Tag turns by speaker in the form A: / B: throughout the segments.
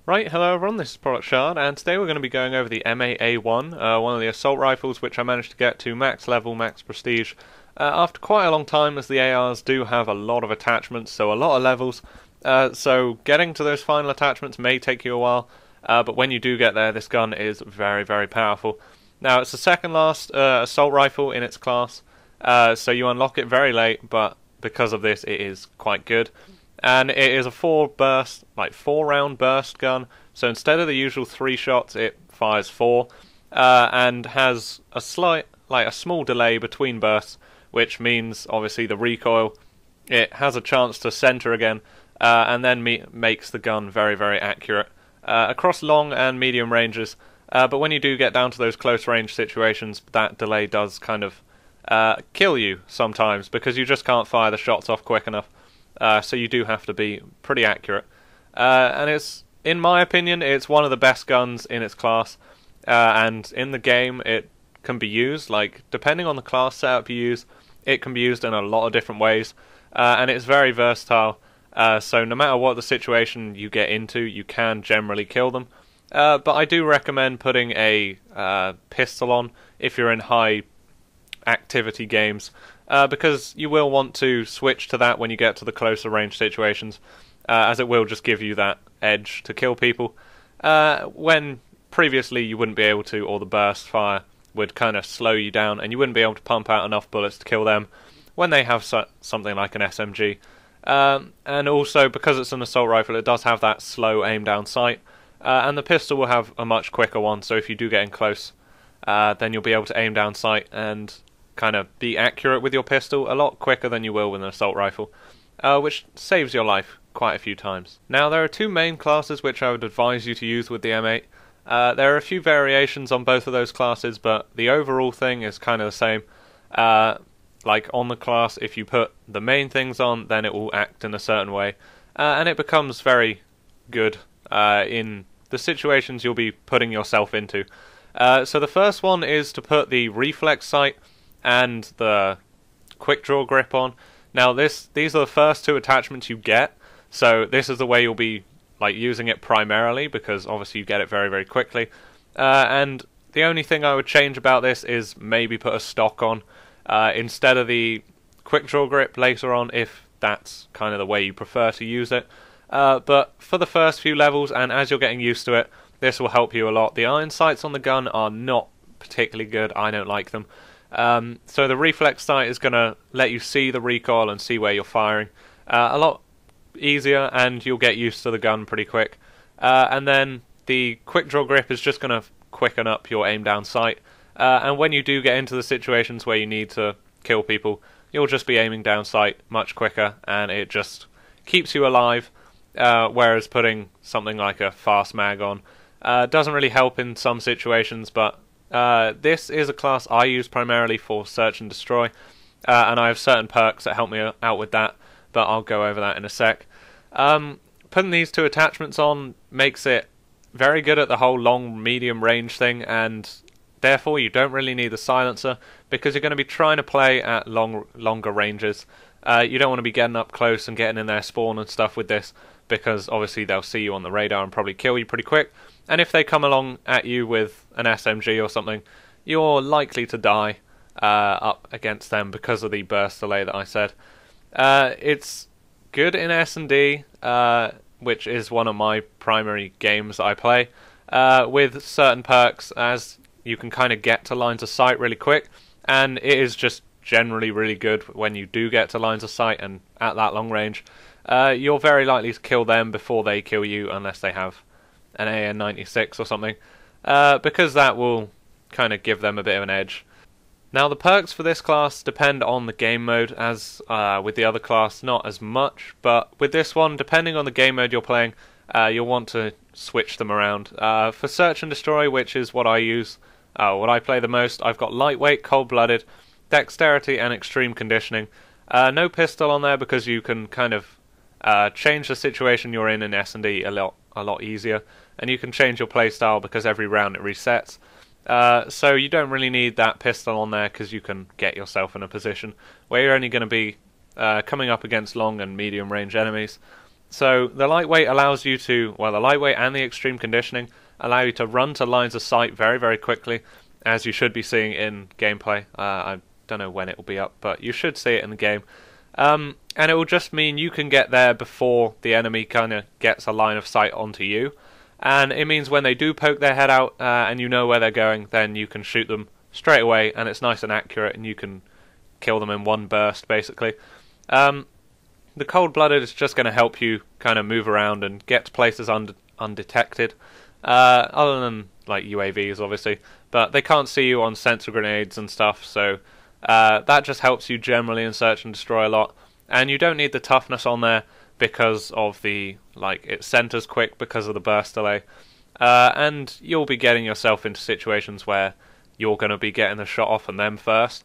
A: Right, hello everyone, this is ProductShard, and today we're going to be going over the M8A1, one of the assault rifles which I managed to get to max level, max prestige, after quite a long time, as the ARs do have a lot of attachments, so a lot of levels, so getting to those final attachments may take you a while, but when you do get there, this gun is very, very powerful. Now, it's the second last assault rifle in its class, so you unlock it very late, but because of this it is quite good. And it is a four round burst gun, so instead of the usual 3 shots, it fires 4, and has a small delay between bursts, which means obviously the recoil, it has a chance to center again, and then makes the gun very, very accurate across long and medium ranges. But when you do get down to those close range situations, that delay does kind of kill you sometimes, because you just can't fire the shots off quick enough. So you do have to be pretty accurate. And it's, in my opinion, it's one of the best guns in its class. And in the game, it can be used, depending on the class setup you use, it can be used in a lot of different ways. And it's very versatile. So no matter what the situation you get into, you can generally kill them. But I do recommend putting a pistol on if you're in high activity games, because you will want to switch to that when you get to the closer range situations, as it will just give you that edge to kill people, when previously you wouldn't be able to, or the burst fire would kind of slow you down and you wouldn't be able to pump out enough bullets to kill them when they have something like an SMG. And also, because it's an assault rifle, it does have that slow aim down sight, and the pistol will have a much quicker one, so if you do get in close, then you'll be able to aim down sight and kind of be accurate with your pistol a lot quicker than you will with an assault rifle, which saves your life quite a few times. Now, there are 2 main classes which I would advise you to use with the M8. There are a few variations on both of those classes, but the overall thing is kind of the same. Like on the class, if you put the main things on, then it will act in a certain way, and it becomes very good in the situations you'll be putting yourself into. So the first one is to put the reflex sight and the quick draw grip on. Now these are the first 2 attachments you get, so this is the way you'll be using it primarily, because obviously you get it very, very quickly. And the only thing I would change about this is maybe put a stock on instead of the quick draw grip later on, if that's kind of the way you prefer to use it. But for the first few levels, and as you're getting used to it, this will help you a lot. The iron sights on the gun are not particularly good. I don't like them. So the reflex sight is going to let you see the recoil and see where you're firing a lot easier, and you'll get used to the gun pretty quick. And then the quick draw grip is just going to quicken up your aim down sight, and when you do get into the situations where you need to kill people, you'll just be aiming down sight much quicker, and it just keeps you alive, whereas putting something like a fast mag on doesn't really help in some situations. But this is a class I use primarily for search and destroy, and I have certain perks that help me out with that, but I'll go over that in a sec. Putting these 2 attachments on makes it very good at the whole long medium range thing, and therefore you don't really need the silencer, because you're going to be trying to play at longer ranges. You don't want to be getting up close and getting in their spawn and stuff with this, because obviously they'll see you on the radar and probably kill you pretty quick. And if they come along at you with an SMG or something, you're likely to die up against them because of the burst delay that I said. It's good in S&D, which is one of my primary games that I play, with certain perks, as you can kind of get to lines of sight really quick, and it is just generally really good when you do get to lines of sight and at that long range. You're very likely to kill them before they kill you, unless they have an AN-96 or something, because that will kind of give them a bit of an edge. Now, the perks for this class depend on the game mode, as with the other class, not as much, but with this one, depending on the game mode you're playing, you'll want to switch them around. For Search and Destroy, which is what I use, what I play the most, I've got Lightweight, Cold-Blooded, Dexterity, and Extreme Conditioning. No pistol on there, because you can kind of change the situation you're in S&D a lot easier, and you can change your playstyle because every round it resets. So you don't really need that pistol on there, because you can get yourself in a position where you're only going to be coming up against long and medium range enemies. So the lightweight allows you to, well, the lightweight and the extreme conditioning allow you to run to lines of sight very, very quickly, as you should be seeing in gameplay. I don't know when it will be up, but you should see it in the game. And it will just mean you can get there before the enemy kind of gets a line of sight onto you. And it means when they do poke their head out and you know where they're going, then you can shoot them straight away, and it's nice and accurate, and you can kill them in one burst, basically. The cold-blooded is just going to help you kind of move around and get to places undetected, other than like UAVs, obviously. But they can't see you on sensor grenades and stuff, so that just helps you generally in search and destroy a lot. And you don't need the toughness on there because of the, like, it centers quick because of the burst delay. And you'll be getting yourself into situations where you're going to be getting the shot off on them first.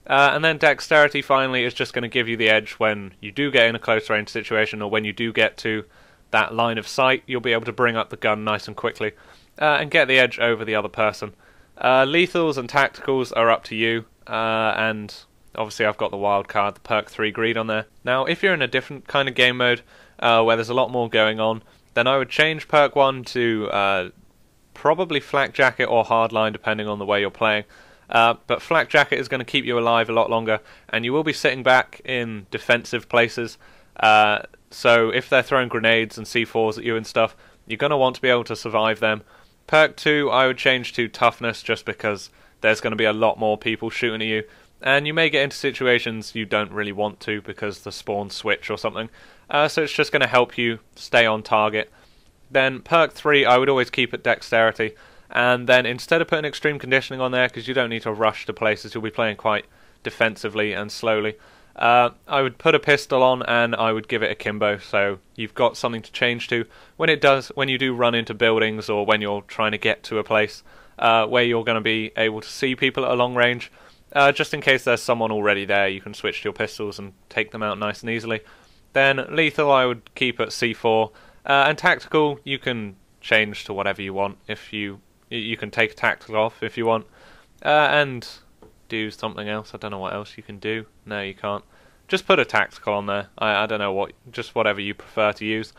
A: And then dexterity finally is just going to give you the edge when you do get in a close range situation, or when you do get to that line of sight. You'll be able to bring up the gun nice and quickly and get the edge over the other person. Lethals and tacticals are up to you, and obviously I've got the wild card, the perk 3 greed on there. Now if you're in a different kind of game mode where there's a lot more going on, then I would change perk 1 to probably flak jacket or hardline, depending on the way you're playing. But flak jacket is going to keep you alive a lot longer, and you will be sitting back in defensive places. So if they're throwing grenades and C4s at you and stuff, you're going to want to be able to survive them. Perk 2 I would change to toughness, just because there's going to be a lot more people shooting at you, and you may get into situations you don't really want to because the spawn switch or something. So it's just going to help you stay on target. Then perk 3 I would always keep at dexterity. And then instead of putting extreme conditioning on there, because you don't need to rush to places, you'll be playing quite defensively and slowly, I would put a pistol on and I would give it akimbo, so you've got something to change to when you do run into buildings, or when you're trying to get to a place where you're going to be able to see people at a long range. Just in case there's someone already there, you can switch to your pistols and take them out nice and easily. Then lethal I would keep at C4, and tactical you can change to whatever you want. If you can take a tactical off if you want, and do something else. I don't know what else you can do. No, you can't. Just put a tactical on there. I don't know just whatever you prefer to use.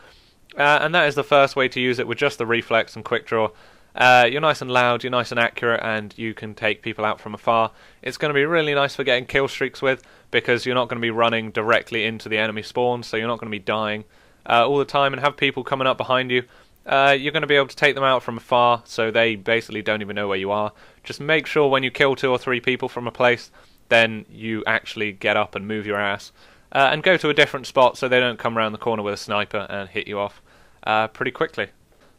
A: And that is the first way to use it, with just the reflex and quick draw. You're nice and loud, you're nice and accurate, and you can take people out from afar. It's going to be really nice for getting kill streaks with, because you're not going to be running directly into the enemy spawn, so you're not going to be dying all the time and have people coming up behind you. You're going to be able to take them out from afar, so they basically don't even know where you are. Just make sure when you kill 2 or 3 people from a place, then you actually get up and move your ass. And go to a different spot so they don't come around the corner with a sniper and hit you off pretty quickly.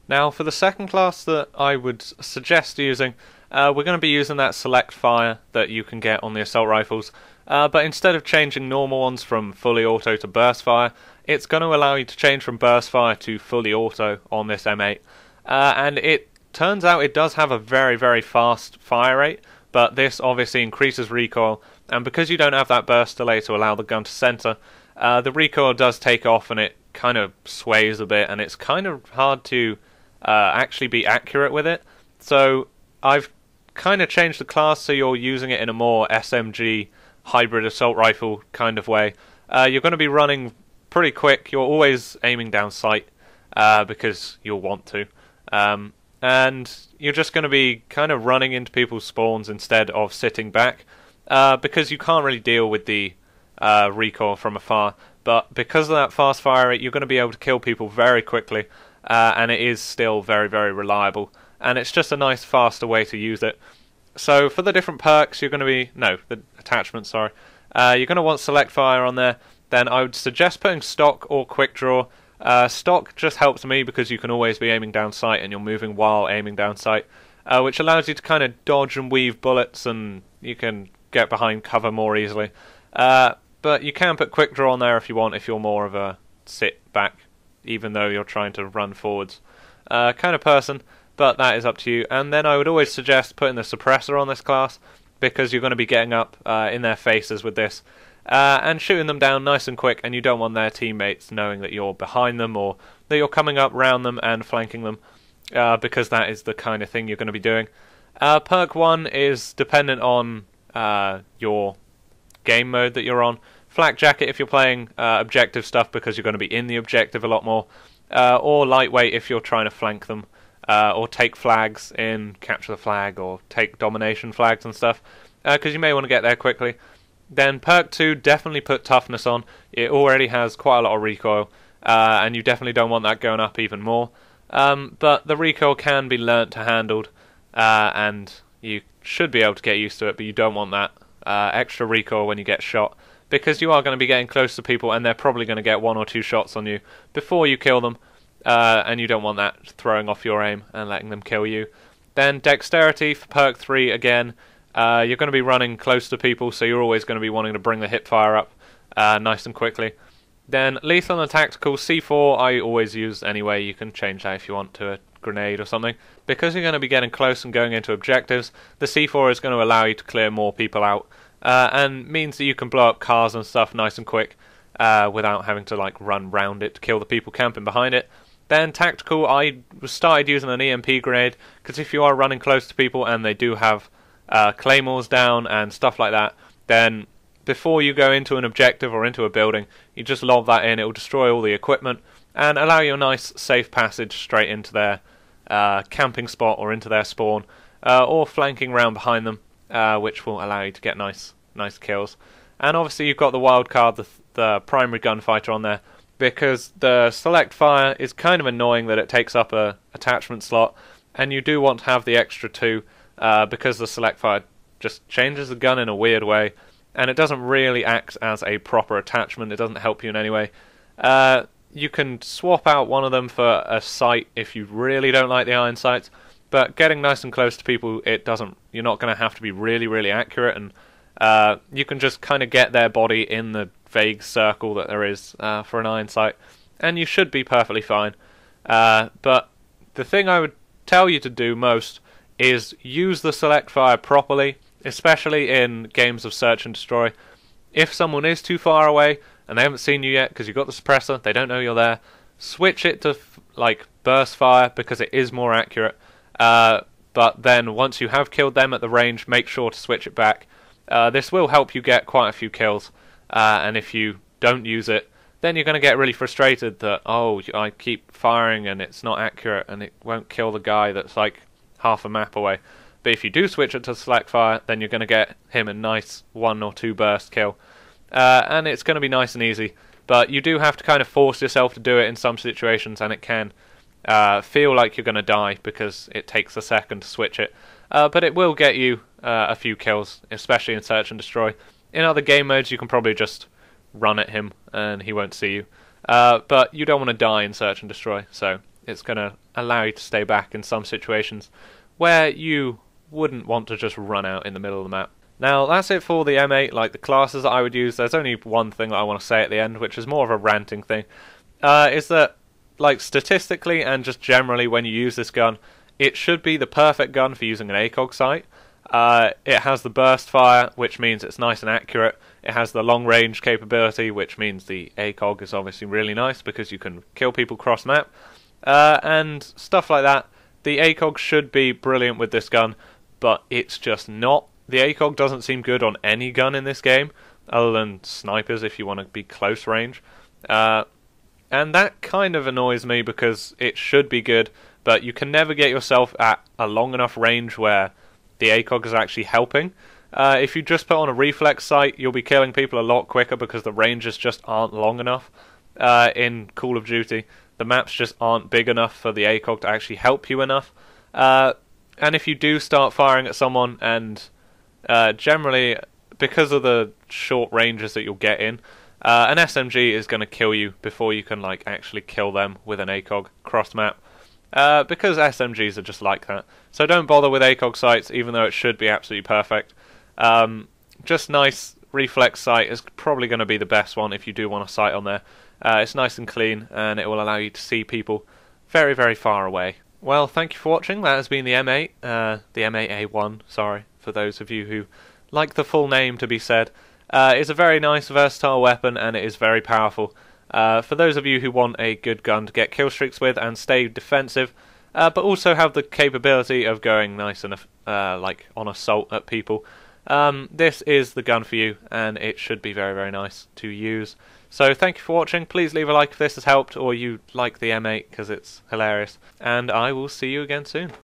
A: Now for the second class that I would suggest using, we're going to be using that select fire that you can get on the assault rifles. But instead of changing normal ones from fully auto to burst fire, it's going to allow you to change from burst fire to fully auto on this M8. And it turns out it does have a very, very fast fire rate, but this obviously increases recoil, and because you don't have that burst delay to allow the gun to center, the recoil does take off and it kind of sways a bit, and it's kind of hard to actually be accurate with it. So I've kind of changed the class so you're using it in a more SMG hybrid assault rifle kind of way. You're going to be running pretty quick. You're always aiming down sight because you'll want to, and you're just going to be kind of running into people's spawns instead of sitting back, because you can't really deal with the recoil from afar. But because of that fast fire rate, you're going to be able to kill people very quickly, and it is still very, very reliable, and it's just a nice faster way to use it. So for the different perks, you're going to be the attachments, sorry, you're going to want select fire on there. Then I would suggest putting stock or quick draw. Stock just helps me because you can always be aiming down sight and you're moving while aiming down sight, which allows you to kind of dodge and weave bullets, and you can get behind cover more easily. But you can put quick draw on there if you want, if you're more of a sit back, even though you're trying to run forwards kind of person, but that is up to you. And then I would always suggest putting the suppressor on this class, because you're going to be getting up in their faces with this, and shooting them down nice and quick, and you don't want their teammates knowing that you're behind them or that you're coming up round them and flanking them, because that is the kind of thing you're going to be doing. Perk 1 is dependent on your game mode that you're on. flak jacket if you're playing objective stuff because you're going to be in the objective a lot more, or lightweight if you're trying to flank them, or take flags in capture the flag, or take domination flags and stuff, because you may want to get there quickly. Then perk 2, definitely put toughness on. It already has quite a lot of recoil, and you definitely don't want that going up even more. But the recoil can be learnt to handled, and you should be able to get used to it, but you don't want that extra recoil when you get shot, because you are going to be getting close to people and they're probably going to get 1 or 2 shots on you before you kill them, and you don't want that throwing off your aim and letting them kill you. Then dexterity for perk 3 again. You're going to be running close to people, so you're always going to be wanting to bring the hip fire up nice and quickly. Then lethal and tactical, C4 I always use anyway. You can change that if you want to a grenade or something. Because you're going to be getting close and going into objectives, the C4 is going to allow you to clear more people out, and means that you can blow up cars and stuff nice and quick without having to like run round it to kill the people camping behind it. Then tactical, I started using an EMP grenade, because if you are running close to people and they do have claymores down and stuff like that, then before you go into an objective or into a building, you just lob that in. It will destroy all the equipment and allow you a nice safe passage straight into their camping spot or into their spawn, or flanking round behind them, which will allow you to get nice kills. And obviously you've got the wild card, the primary gunfighter on there, because the select fire is kind of annoying that it takes up a attachment slot, and you do want to have the extra 2, because the select fire just changes the gun in a weird way, and it doesn't really act as a proper attachment. It doesn't help you in any way. You can swap out one of them for a sight if you really don't like the iron sights, but getting nice and close to people, you're not going to have to be really accurate, and you can just kind of get their body in the vague circle that there is for an iron sight, and you should be perfectly fine. But the thing I would tell you to do most is use the select fire properly, especially in games of search and destroy. If someone is too far away and they haven't seen you yet because you've got the suppressor, they don't know you're there, switch it to like burst fire because it is more accurate. But then once you have killed them at the range, make sure to switch it back. This will help you get quite a few kills, and if you don't use it, then you're going to get really frustrated that, oh, I keep firing and it's not accurate and it won't kill the guy that's like half a map away. But if you do switch it to select fire, then you're going to get him a nice 1 or 2 burst kill, and it's going to be nice and easy. But you do have to kind of force yourself to do it in some situations, and it can feel like you're going to die because it takes a second to switch it. But it will get you a few kills, especially in search and destroy. In other game modes, you can probably just run at him and he won't see you. But you don't want to die in search and destroy, so it's going to allow you to stay back in some situations where you wouldn't want to just run out in the middle of the map. Now that's it for the M8, like the classes that I would use. There's only one thing that I want to say at the end, which is more of a ranting thing, is that like statistically and just generally when you use this gun, it should be the perfect gun for using an ACOG sight. It has the burst fire, which means it's nice and accurate. It has the long range capability, which means the ACOG is obviously really nice because you can kill people cross map, and stuff like that. The ACOG should be brilliant with this gun, but it's just not. The ACOG doesn't seem good on any gun in this game, other than snipers if you want to be close range. And that kind of annoys me because it should be good, but you can never get yourself at a long enough range where the ACOG is actually helping. If you just put on a reflex sight, you'll be killing people a lot quicker because the ranges just aren't long enough. In Call of Duty, the maps just aren't big enough for the ACOG to actually help you enough. And if you do start firing at someone, and generally, because of the short ranges that you'll get in, an SMG is going to kill you before you can like actually kill them with an ACOG cross map. Because SMGs are just like that. So don't bother with ACOG sights, even though it should be absolutely perfect. Just nice reflex sight is probably going to be the best one if you do want a sight on there. It's nice and clean, and it will allow you to see people very far away. Well, thank you for watching. That has been the M8, the M8A1, sorry, for those of you who like the full name to be said. It's a very nice, versatile weapon, and it is very powerful. For those of you who want a good gun to get kill streaks with and stay defensive, but also have the capability of going nice and like on assault at people, this is the gun for you, and it should be very, very nice to use. So thank you for watching. Please leave a like if this has helped, or you like the M8 because it's hilarious, and I will see you again soon.